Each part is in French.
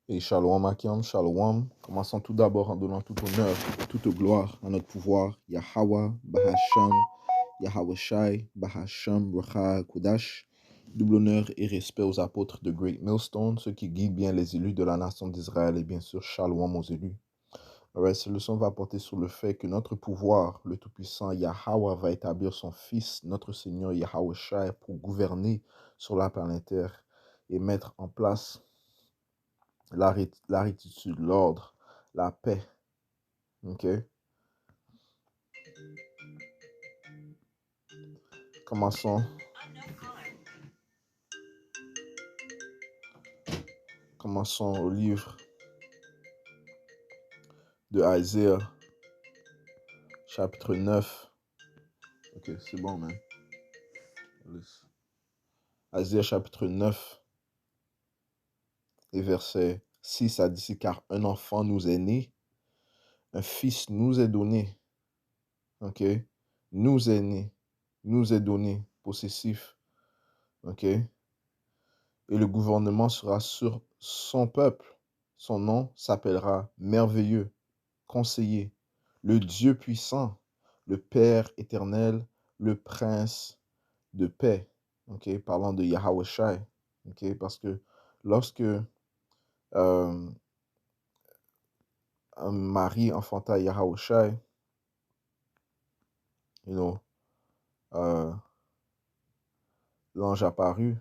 Et shalom Akim, shalom. Commençons tout d'abord en donnant tout honneur, toute gloire à notre pouvoir, Yahweh, Bahasham, Yahweh Shai, Bahasham, Racha Kudash. Double honneur et respect aux apôtres de Great Millstone, ceux qui guident bien les élus de la nation d'Israël et bien sûr shalom aux élus. Alright, cette leçon va porter sur le fait que notre pouvoir, le Tout-Puissant Yahweh, va établir son Fils, notre Seigneur Yahweh Shai, pour gouverner sur la planète Terre et mettre en place la rectitude, l'ordre, la paix. Ok? Commençons. Commençons au livre de Isaiah, chapitre 9. Ok, c'est bon, man. Isaiah, chapitre 9, et verset 6 à 10. Car un enfant nous est né, un fils nous est donné. Ok? Nous est né, nous est donné, possessif. Ok? Et le gouvernement sera sur son peuple. Son nom s'appellera merveilleux, conseiller, le Dieu puissant, le Père éternel, le Prince de paix. Ok? Parlant de Yahweh Shai. Ok? Parce que lorsque Marie enfanta Yahweh Shai, l'ange apparut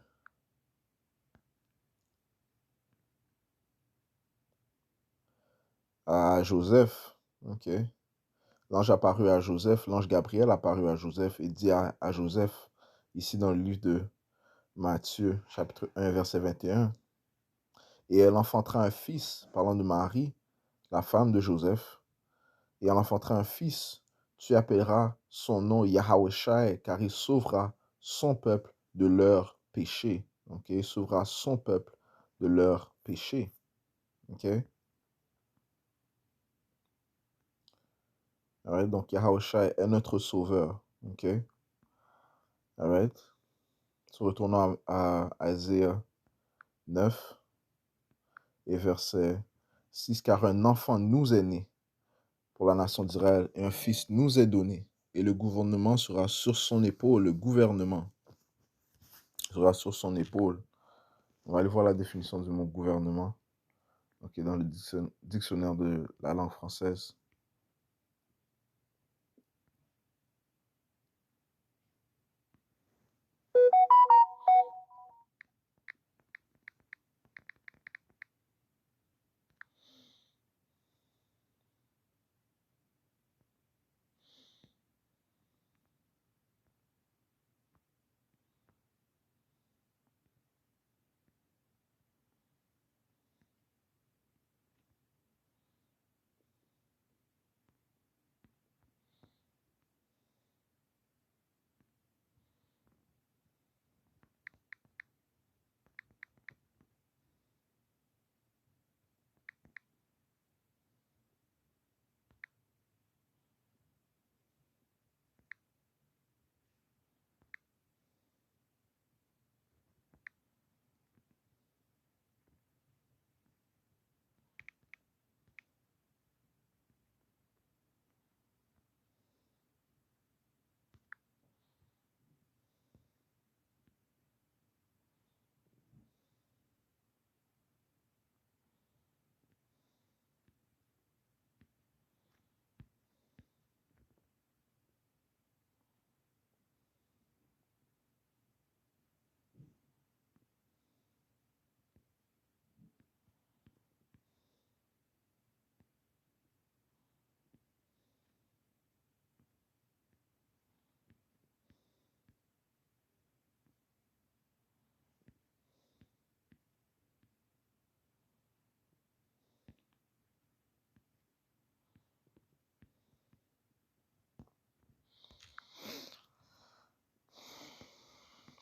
à Joseph. Ok? L'ange apparut à Joseph, l'ange Gabriel apparut à Joseph et dit à Joseph, ici dans le livre de Matthieu, chapitre 1, verset 21, et elle enfantera un fils, parlant de Marie, la femme de Joseph, et elle enfantera un fils, tu appelleras son nom Yahweh Shai, car il sauvera son peuple de leurs péchés. Ok, il sauvera son peuple de leurs péchés. Ok, alright, donc Yahweh Shai est notre sauveur. Ok, alright. Retournons à Isaiah 9 et verset 6. Car un enfant nous est né pour la nation d'Israël et un fils nous est donné. Et le gouvernement sera sur son épaule. Le gouvernement sera sur son épaule. On va aller voir la définition du mot gouvernement. Ok, dans le dictionnaire de la langue française.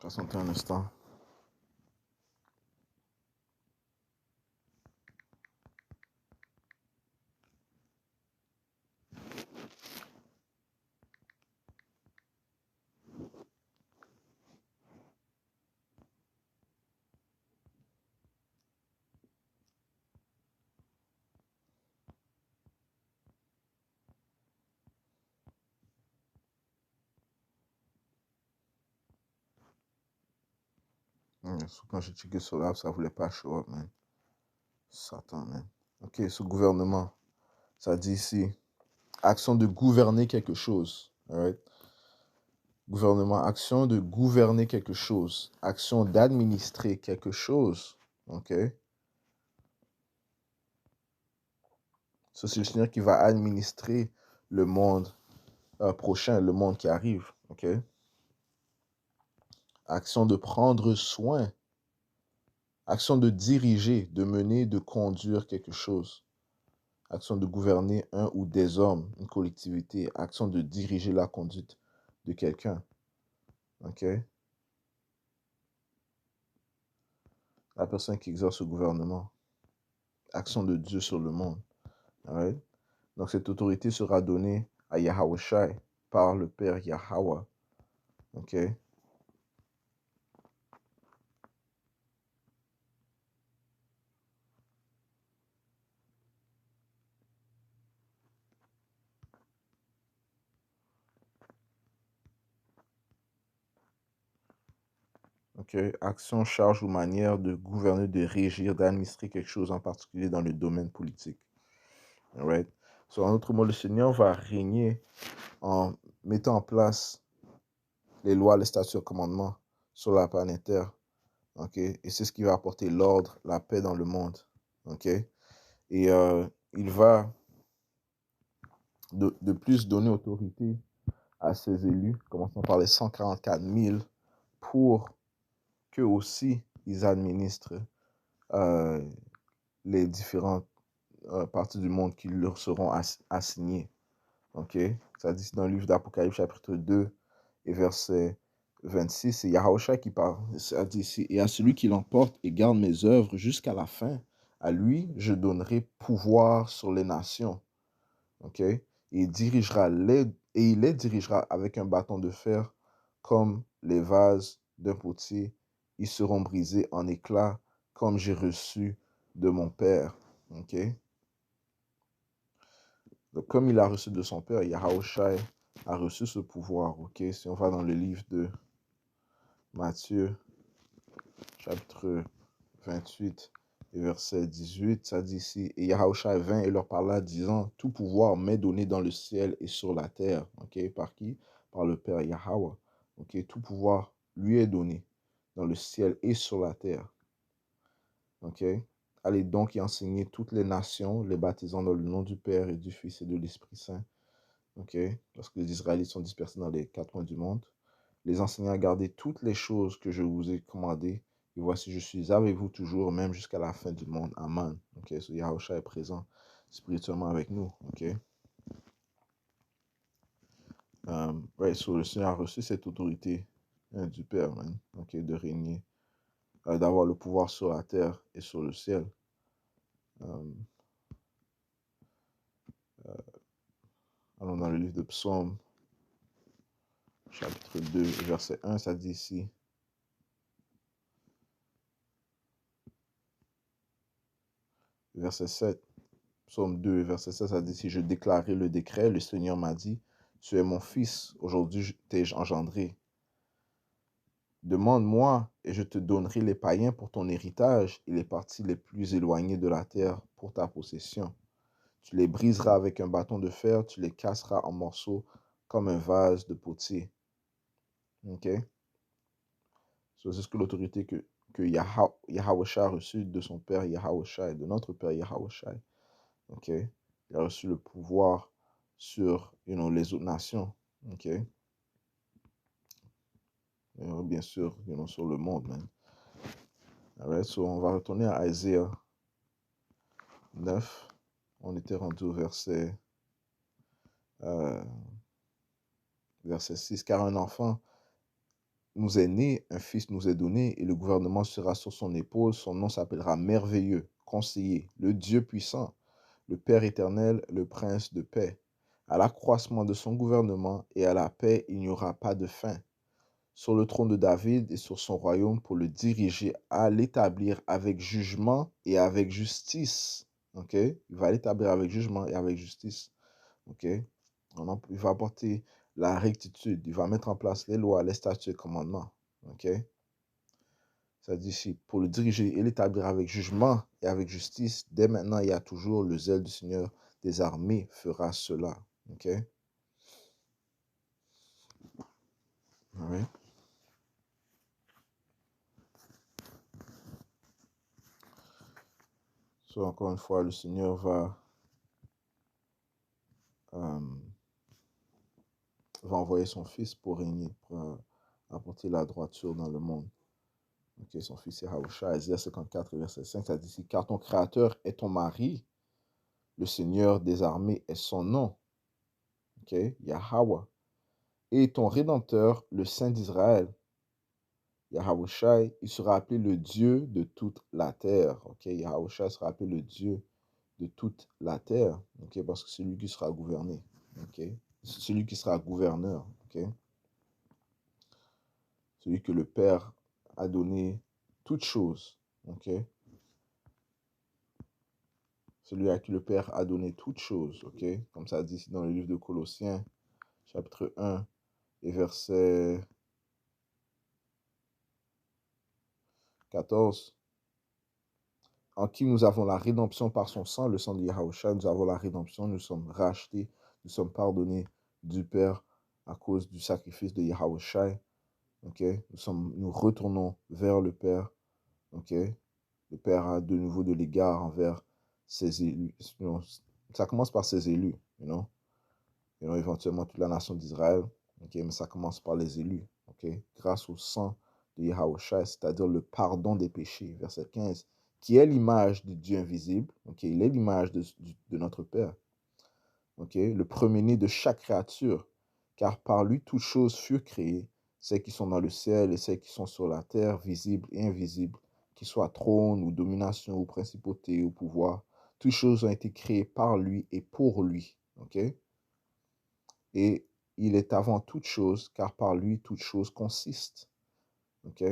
Patientez un instant. Quand j'ai checké sur l'app, ça voulait pas show up, man. Satan, man. Ok, ce gouvernement, ça dit ici, action de gouverner quelque chose. Alright? Gouvernement, action de gouverner quelque chose. Action d'administrer quelque chose. Ok? Ça, c'est le Seigneur qui va administrer le monde prochain, le monde qui arrive. Ok? Action de prendre soin. Action de diriger, de mener, de conduire quelque chose. Action de gouverner un ou des hommes, une collectivité. Action de diriger la conduite de quelqu'un. Ok? La personne qui exerce le gouvernement. Action de Dieu sur le monde. Alright? Donc cette autorité sera donnée à Yahweh Shai par le Père Yahweh. Ok? Ok? Action, charge ou manière de gouverner, de régir, d'administrer quelque chose en particulier dans le domaine politique. Alright? So, en d'autres mots, le Seigneur va régner en mettant en place les lois, les statuts, les commandements sur la planète Terre. Ok? Et c'est ce qui va apporter l'ordre, la paix dans le monde. Ok? Et il va de plus donner autorité à ses élus, commençant par les 144 000, pour qu'eux aussi, ils administrent les différentes parties du monde qui leur seront assignées. Ok? Ça dit dans le livre d'Apocalypse, chapitre 2, et verset 26, c'est Yahushua qui parle. Ça dit ici, et à celui qui l'emporte et garde mes œuvres jusqu'à la fin, à lui, je donnerai pouvoir sur les nations. Ok? Et il les dirigera avec un bâton de fer comme les vases d'un potier. Ils seront brisés en éclats comme j'ai reçu de mon Père. Ok? Donc, comme il a reçu de son Père, Yahushua a reçu ce pouvoir. Ok? Si on va dans le livre de Matthieu, chapitre 28 et verset 18, ça dit ici, et Yahushua vint et leur parla, disant, tout pouvoir m'est donné dans le ciel et sur la terre. Ok? Par qui? Par le Père Yahweh. Ok? Tout pouvoir lui est donné dans le ciel et sur la terre. Ok? Allez donc y enseigner toutes les nations, les baptisant dans le nom du Père et du Fils et de l'Esprit Saint. Ok? Lorsque les Israélites sont dispersés dans les quatre coins du monde, les enseignants à garder toutes les choses que je vous ai commandées. Et voici, je suis avec vous toujours, même jusqu'à la fin du monde. Amen. Ok? So Yahushua est présent spirituellement avec nous. Ok? Right, so le Seigneur a reçu cette autorité du Père, man. Ok? De régner, d'avoir le pouvoir sur la terre et sur le ciel. Allons dans le livre de Psaume, chapitre 2, verset 1, ça dit ici. Verset 7. Psaume 2, verset 7, ça dit, si je déclarais le décret, le Seigneur m'a dit, tu es mon fils, aujourd'hui t'ai engendré. Demande-moi et je te donnerai les païens pour ton héritage et les parties les plus éloignées de la terre pour ta possession. Tu les briseras avec un bâton de fer, tu les casseras en morceaux comme un vase de potier. Ok? So, c'est ce que l'autorité que Yahushua a reçue de son père Yahushua, de notre père Yahushua. Ok? Il a reçu le pouvoir sur les autres nations. Ok? Et bien sûr, sur le monde, man. Alright, so on va retourner à Isaiah 9. On était rendu au euh, verset 6. Car un enfant nous est né, un fils nous est donné, et le gouvernement sera sur son épaule. Son nom s'appellera Merveilleux, Conseiller, le Dieu puissant, le Père éternel, le Prince de paix. À l'accroissement de son gouvernement et à la paix, il n'y aura pas de fin. Sur le trône de David et sur son royaume pour le diriger, à l'établir avec jugement et avec justice. Ok? Il va l'établir avec jugement et avec justice. Ok? Il va apporter la rectitude. Il va mettre en place les lois, les statuts et commandements. Ok? Ça dit ici, pour le diriger et l'établir avec jugement et avec justice, dès maintenant et à toujours, le zèle du Seigneur des armées fera cela. OK? Oui. So, encore une fois, le Seigneur euh, va envoyer son Fils pour régner, pour apporter la droiture dans le monde. Ok, son fils est Yahushua. Isaïe 54, verset 5, ça dit ici, car ton Créateur est ton mari, le Seigneur des armées est son nom. Ok, Yahweh. Et ton Rédempteur, le Saint d'Israël, Yahushua, il sera appelé le Dieu de toute la terre. Ok, Yahushua sera appelé le Dieu de toute la terre. Ok, parce que c'est lui qui sera gouverné. Ok, c'est celui qui sera gouverneur. Ok, celui que le Père a donné toutes choses. Ok, celui à qui le Père a donné toutes choses, ok? Comme ça dit ici dans le livre de Colossiens, chapitre 1 et verset 14. En qui nous avons la rédemption par son sang, le sang de Yahushua, nous avons la rédemption, nous sommes rachetés, nous sommes pardonnés du Père à cause du sacrifice de Yahushua, ok? Nous retournons vers le Père, ok? Le Père a de nouveau de l'égard envers ses élus. Ça commence par ses élus, you know? Éventuellement toute la nation d'Israël, ok, mais ça commence par les élus, ok, grâce au sang de Yahushua, c'est-à-dire le pardon des péchés, verset 15, qui est l'image du Dieu invisible, ok, il est l'image de notre Père, ok, le premier-né de chaque créature, car par lui toutes choses furent créées, celles qui sont dans le ciel et celles qui sont sur la terre, visibles et invisibles, qu'ils soient trône ou domination ou principauté ou pouvoir, toutes choses ont été créées par lui et pour lui, ok. Et il est avant toute chose, car par lui toute chose consiste. Ok?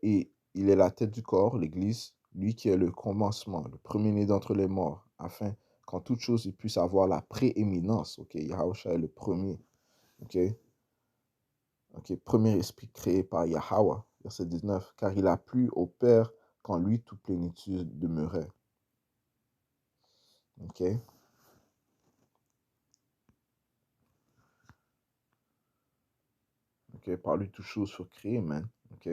Et il est la tête du corps, l'Église, lui qui est le commencement, le premier-né d'entre les morts, afin qu'en toute chose il puisse avoir la prééminence. Ok? Yahushua est le premier. Ok? Ok? Premier esprit créé par Yahweh, verset 19, car il a plu au Père qu'en lui toute plénitude demeurait. Ok? Ok? Par lui toutes choses furent créées, man. Ok?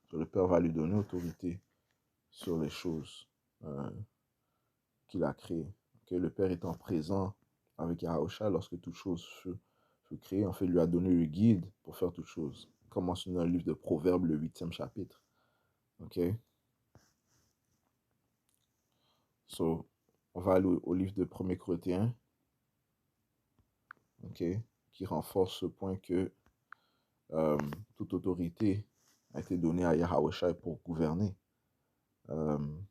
So, le Père va lui donner autorité sur les choses qu'il a créées. Okay? Le Père étant présent avec Yahushua lorsque toute chose fut créée, en fait, il lui a donné le guide pour faire toute chose. Comme mentionné dans le livre de Proverbes, le 8e chapitre. Ok? So, on va aller au livre de 1er Corinthiens, ok, qui renforce ce point que toute autorité a été donnée à Yahushua pour gouverner. 1er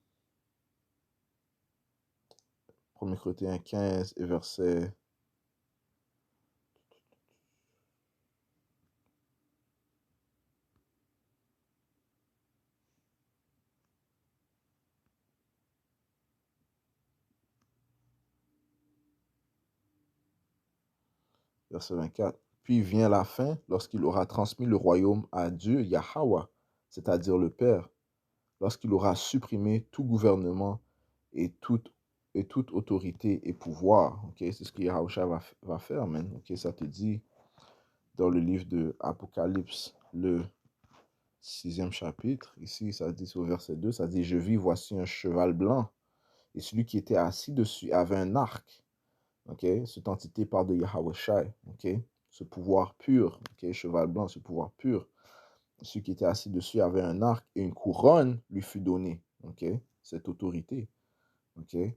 Corinthiens 15 et verset 24. Puis vient la fin lorsqu'il aura transmis le royaume à Dieu, Yahweh, c'est-à-dire le Père, lorsqu'il aura supprimé tout gouvernement et toute autorité et pouvoir. Okay? C'est ce que Yahushua va faire, man. Okay? Ça te dit dans le livre de Apocalypse, le 6e chapitre, ici, ça dit au verset 2, ça dit, je vis, voici un cheval blanc, et celui qui était assis dessus avait un arc. Okay? Cette entité parle de Yahushua, okay? Ce pouvoir pur, okay? Cheval blanc, ce pouvoir pur. Celui qui était assis dessus avait un arc et une couronne lui fut donnée, okay? Cette autorité. Okay?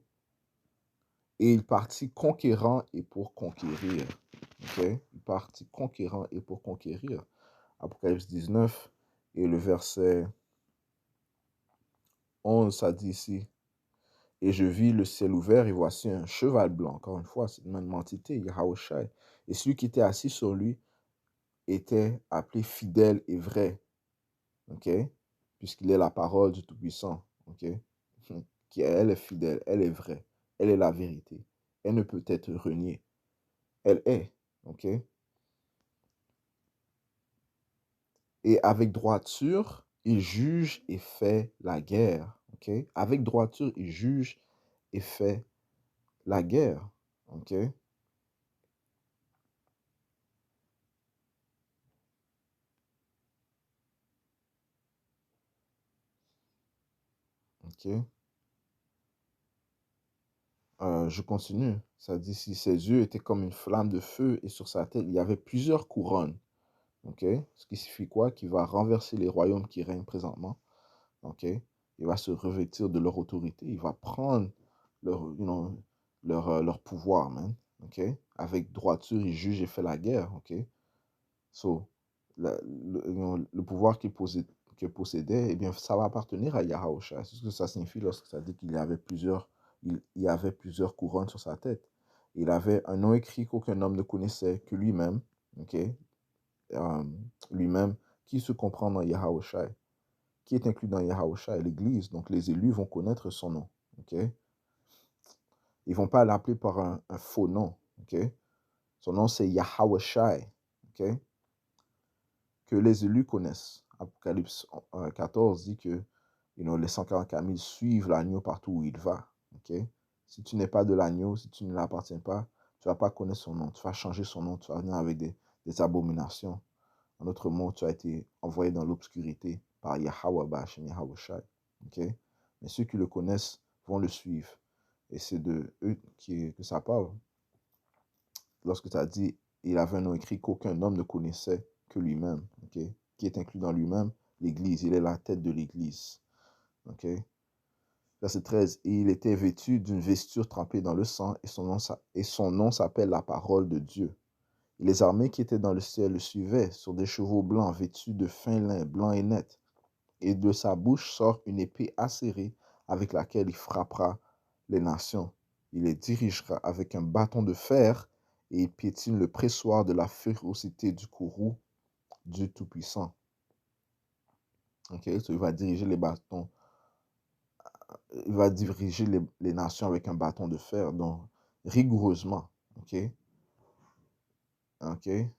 Et il partit conquérant et pour conquérir. Okay? Il partit conquérant et pour conquérir. Apocalypse 19 et le verset 11, ça dit ici, et je vis le ciel ouvert et voici un cheval blanc. Encore une fois, c'est une même entité, Yahushua. Et celui qui était assis sur lui était appelé fidèle et vrai, ok, puisqu'il est la parole du Tout-Puissant, ok, elle est fidèle, elle est vraie, elle est la vérité, elle ne peut être reniée, elle est, ok. Et avec droiture, il juge et fait la guerre. OK? Avec droiture, il juge et fait la guerre. OK? OK? Je continue. Ça dit, si ses yeux étaient comme une flamme de feu et sur sa tête, il y avait plusieurs couronnes. OK? Ce qui signifie quoi? Qu'il va renverser les royaumes qui règnent présentement. OK? Il va se revêtir de leur autorité. Il va prendre leur, leur pouvoir, man. OK? Avec droiture, il juge et fait la guerre. OK? So, le pouvoir qu'il possédait, eh bien, ça va appartenir à Yahusha. C'est ce que ça signifie lorsque ça dit qu'il y avait il y avait plusieurs couronnes sur sa tête. Il avait un nom écrit qu'aucun homme ne connaissait que lui-même. OK? Euh, lui-même, qui se comprend dans Yahusha, qui est inclus dans Yahusha et l'Église. Donc, les élus vont connaître son nom. OK? Ils vont pas l'appeler par un faux nom. OK? Son nom, c'est Yahweh. OK? Que les élus connaissent. Apocalypse 14 dit que les 144 000 suivent l'agneau partout où il va. Okay? Si tu n'es pas de l'agneau, si tu ne l'appartiens pas, tu ne vas pas connaître son nom. Tu vas changer son nom. Tu vas venir avec des abominations. En d'autres mots, tu as été envoyé dans l'obscurité par Yahweh Ba'ashem Yahweh Shai. Okay? Mais ceux qui le connaissent vont le suivre. Et c'est de eux que ça parle. Lorsque tu as dit, il avait un nom écrit qu'aucun homme ne connaissait que lui-même, okay? Qui est inclus dans lui-même, l'Église. Il est la tête de l'Église. Okay? Verset 13. Et il était vêtu d'une vesture trempée dans le sang, et son nom s'appelle la parole de Dieu. Et les armées qui étaient dans le ciel le suivaient sur des chevaux blancs vêtus de fin lin, blanc et net. Et de sa bouche sort une épée acérée avec laquelle il frappera les nations. Il les dirigera avec un bâton de fer et il piétine le pressoir de la férocité du courroux du Tout-Puissant. Okay? So, il va diriger les nations avec un bâton de fer, donc rigoureusement. OK? OK? Et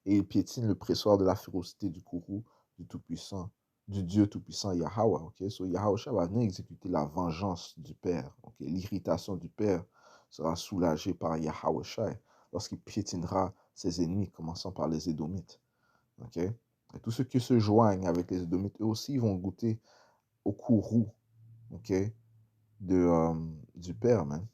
il piétine le pressoir de la férocité du courroux du Tout-Puissant, du Dieu Tout-Puissant Yahweh. OK? So Yahweh va venir exécuter la vengeance du Père. OK? L'irritation du Père sera soulagée par Yahweh lorsqu'il piétinera ses ennemis, commençant par les Édomites. OK? Et tous ceux qui se joignent avec les Édomites, eux aussi vont goûter au courroux. OK? Du Père, man.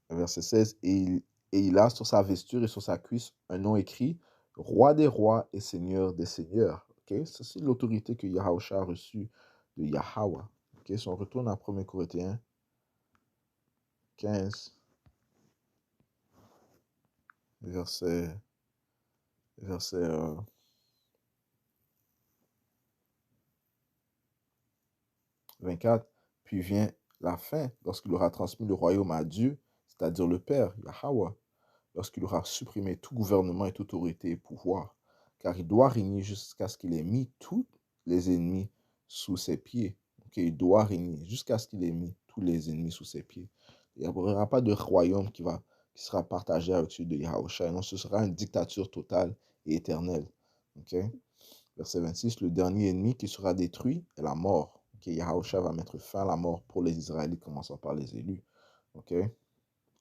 Verset 16, et il a sur sa vesture et sur sa cuisse un nom écrit, Roi des rois et Seigneur des seigneurs. Okay? Ça, c'est l'autorité que Yahusha a reçue de Yahweh. Okay? Si on retourne à 1 Corinthiens 15, verset 24, puis vient la fin, lorsqu'il aura transmis le royaume à Dieu, c'est-à-dire le Père, Yahweh, lorsqu'il aura supprimé tout gouvernement et toute autorité et pouvoir, car il doit régner jusqu'à ce qu'il ait mis tous les ennemis sous ses pieds. Okay? Il doit régner jusqu'à ce qu'il ait mis tous les ennemis sous ses pieds. Il n'y aura pas de royaume qui sera partagé avec celui de Yahusha. Non, ce sera une dictature totale et éternelle. Okay? Verset 26, le dernier ennemi qui sera détruit est la mort. Okay? Yahusha va mettre fin à la mort pour les Israélites, commençant par les élus. Okay?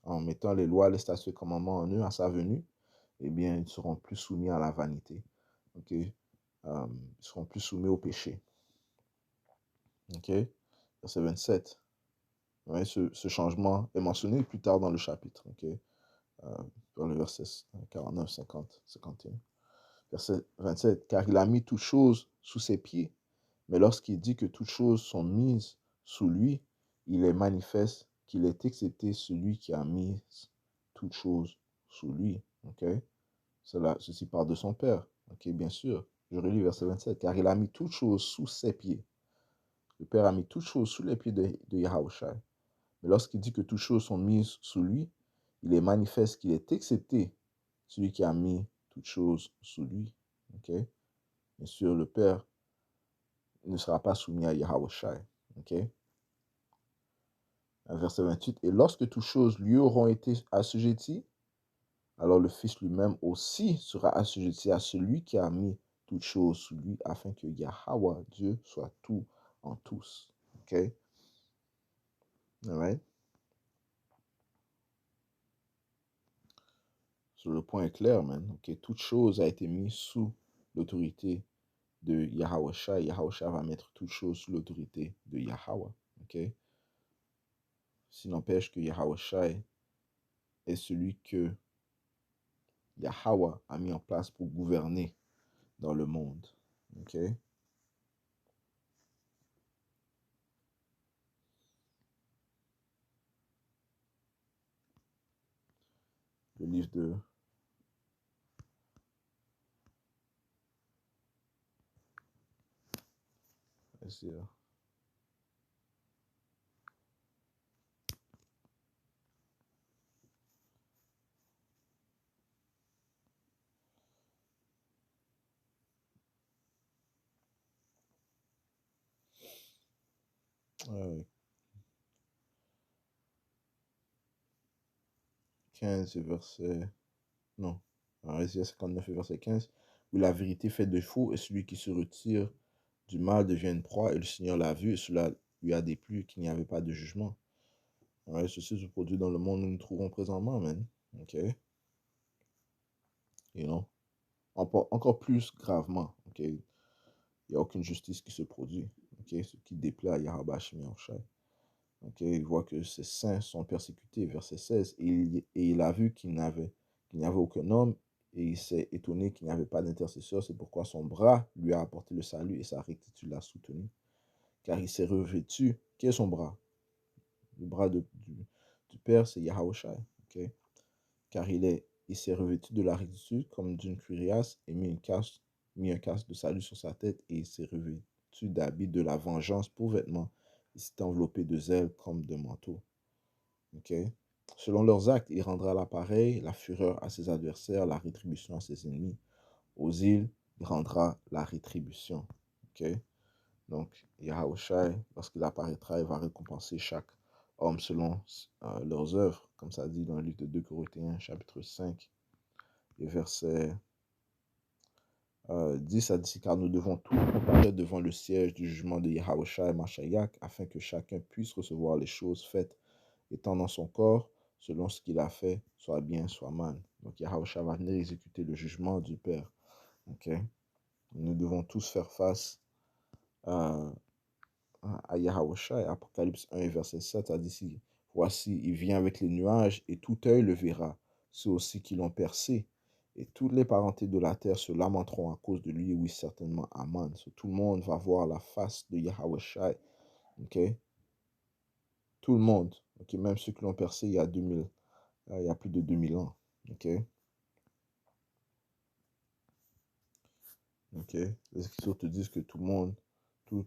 En mettant les lois, les statuts et commandements en eux à sa venue, eh bien, ils seront plus soumis à la vanité. Okay? Ils seront plus soumis au péché. Okay? Verset 27. Ouais, ce changement est mentionné plus tard dans le chapitre. Okay? Dans le verset 49, 50, 51. Verset 27. Car il a mis toutes choses sous ses pieds. Mais lorsqu'il dit que toutes choses sont mises sous lui, il est manifeste qu'il est excepté celui qui a mis toutes choses sous lui. Okay? Ceci part de son Père. Okay, bien sûr. Je relis verset 27. Car il a mis toutes choses sous ses pieds. Le Père a mis toutes choses sous les pieds de Yahushua. Mais lorsqu'il dit que toutes choses sont mises sous lui, il est manifeste qu'il est excepté celui qui a mis toutes choses sous lui. Okay? Bien sûr, le Père ne sera pas soumis à Yahushua. Okay? Verset 28. Et lorsque toutes choses lui auront été assujetties, alors le Fils lui-même aussi sera assujetti à celui qui a mis toutes choses sous lui, afin que Yahweh, Dieu, soit tout en tous. OK? All right? So, le point est clair, man. OK? Toute chose a été mise sous l'autorité de Yahweh Shai. Yahweh Shai va mettre toute chose sous l'autorité de Yahweh. OK? S'il n'empêche que Yahweh Shai est celui que Yahweh a mis en place pour gouverner dans le monde. OK? Le livre de Isaiah. Euh, 15 et verset... Non. Alors, Isaiah 59 et verset 15. Où la vérité fait défaut et celui qui se retire du mal devient une proie et le Seigneur l'a vu et cela lui a déplu qu'il n'y avait pas de jugement. Alors, ceci se produit dans le monde où nous nous trouvons présentement, man. OK? You know? Encore plus gravement. OK? Il n'y a aucune justice qui se produit. OK? Ce qui déplaît à Yahweh Shemi Shai. OK? Il voit que ses saints sont persécutés. Verset 16. Et il a vu qu'il n'y avait aucun homme et il s'est étonné qu'il n'y avait pas d'intercesseur. C'est pourquoi son bras lui a apporté le salut et sa rectitude l'a soutenu. Car il s'est revêtu. Qui est son bras? Le bras du Père, c'est Yahweh Shai. OK? Car il s'est revêtu de la rectitude comme d'une cuirasse et mis un casque de salut sur sa tête et il s'est revêtu d'habits de la vengeance pour vêtements. Il s'est enveloppé de zèle comme de manteau. OK? Selon leurs actes, il rendra l'appareil, la fureur à ses adversaires, la rétribution à ses ennemis. Aux îles, il rendra la rétribution. OK? Donc, Yahweh Shai, lorsqu'il apparaîtra, il va récompenser chaque homme selon leurs œuvres, comme ça dit dans le livre de 2 Corinthiens, chapitre 5, et verset 10 à 10, car nous devons tous comparaître devant le siège du jugement de Yahweh Shai Mashayak, afin que chacun puisse recevoir les choses faites étant dans son corps, selon ce qu'il a fait, soit bien, soit mal. Donc Yahweh Shai va venir exécuter le jugement du Père. Okay? Nous devons tous faire face à Yahweh Shai. Apocalypse 1, verset 7 a dit ici, voici, il vient avec les nuages et tout œil le verra, ceux aussi qui l'ont percé. Et toutes les parentés de la terre se lamenteront à cause de lui, oui, certainement, Amen. So, tout le monde va voir la face de Yahweh Shai. Okay? Tout le monde. Okay? Même ceux qui l'ont percé il y a 2000, il y a plus de 2000 ans. Okay? Okay? Les Écritures te disent que tout le monde, tout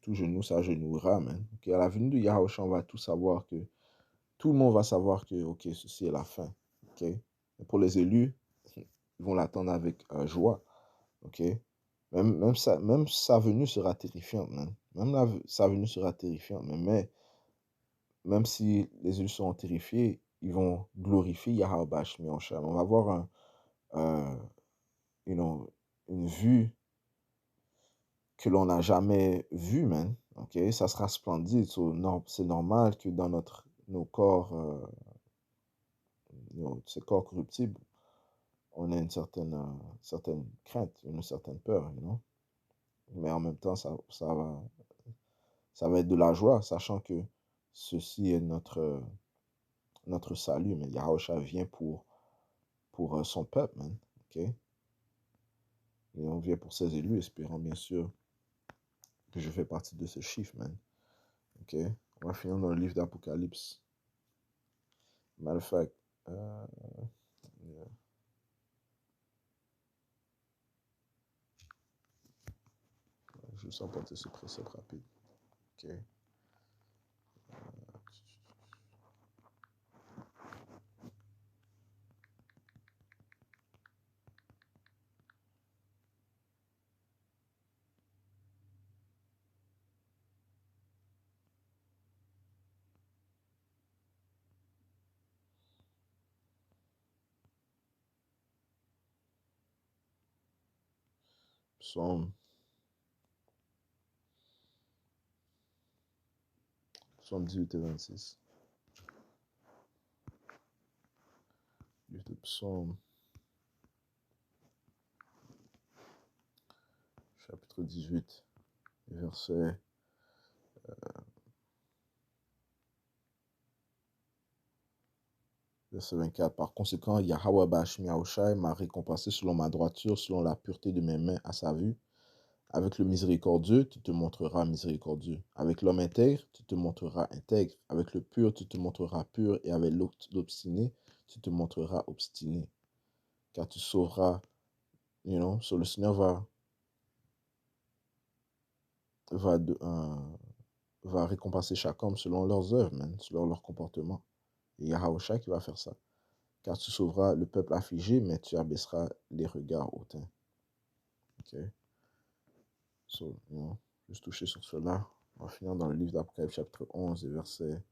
genou s'agenouillera, man. Okay? À la venue de Yahweh Shai, on va tout savoir que tout le monde va savoir que, ok, ceci est la fin. Ok? Et pour les élus, ils vont l'attendre avec joie. Ok? Même sa venue sera terrifiante, man. Sa venue sera terrifiante. Même si les élus sont terrifiés, ils vont glorifier Yahweh Shemi Shai. On va avoir euh, you know, une vue que l'on n'a jamais vue, man. Ok? Ça sera splendide. So, c'est normal que dans nos corps, ces corps corruptibles, on a une certaine crainte, une certaine peur, you know? Mais en même temps, ça va être de la joie, sachant que ceci est notre salut. Mais Yahusha vient pour son peuple, man. OK? Et on vient pour ses élus, espérant bien sûr que je fais partie de ce chiffre, man. OK? On va finir dans le livre d'Apocalypse. Matter of fact, yeah. Je vais s'emporter ce précepte rapide. OK? Psaume 18 et 26. Livre de Psaume, chapitre 18, verset 24. Par conséquent, Yahweh Bashmi Yahushai m'a récompensé selon ma droiture, selon la pureté de mes mains à sa vue. Avec le miséricordieux, tu te montreras miséricordieux. Avec l'homme intègre, tu te montreras intègre. Avec le pur, tu te montreras pur. Et avec l'obstiné, tu te montreras obstiné. Car tu sauveras, so le Seigneur va récompenser chaque homme selon leurs œuvres, selon leur comportement. Et Yahushua qui va faire ça. Car tu sauveras le peuple affligé, mais tu abaisseras les regards hautains. Ok? So, juste toucher sur cela. On va finir dans le livre d'Apocalypse, chapitre 11, et verset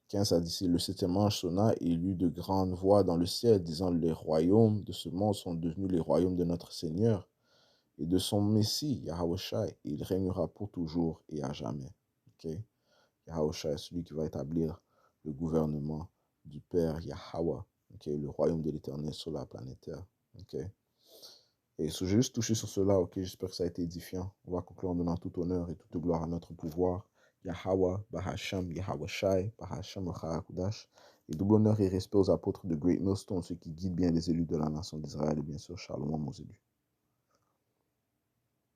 15 à 17. Le septième ange sonna et il eut de grandes voix dans le ciel, disant: les royaumes de ce monde sont devenus les royaumes de notre Seigneur et de son Messie, Yahushua, et il régnera pour toujours et à jamais. Okay? Yahushua est celui qui va établir le gouvernement du Père Yahweh, okay? Le royaume de l'Éternel sur la planète Terre. Okay? Et j'ai juste touché sur cela, ok, j'espère que ça a été édifiant. On va conclure en donnant tout honneur et toute gloire à notre pouvoir. Yahweh, Bahasham, Yahweh Shai, Bahasham, Kudash. Et double honneur et respect aux apôtres de Great Millstone, ceux qui guident bien les élus de la nation d'Israël et bien sûr Charlemagne, aux élus.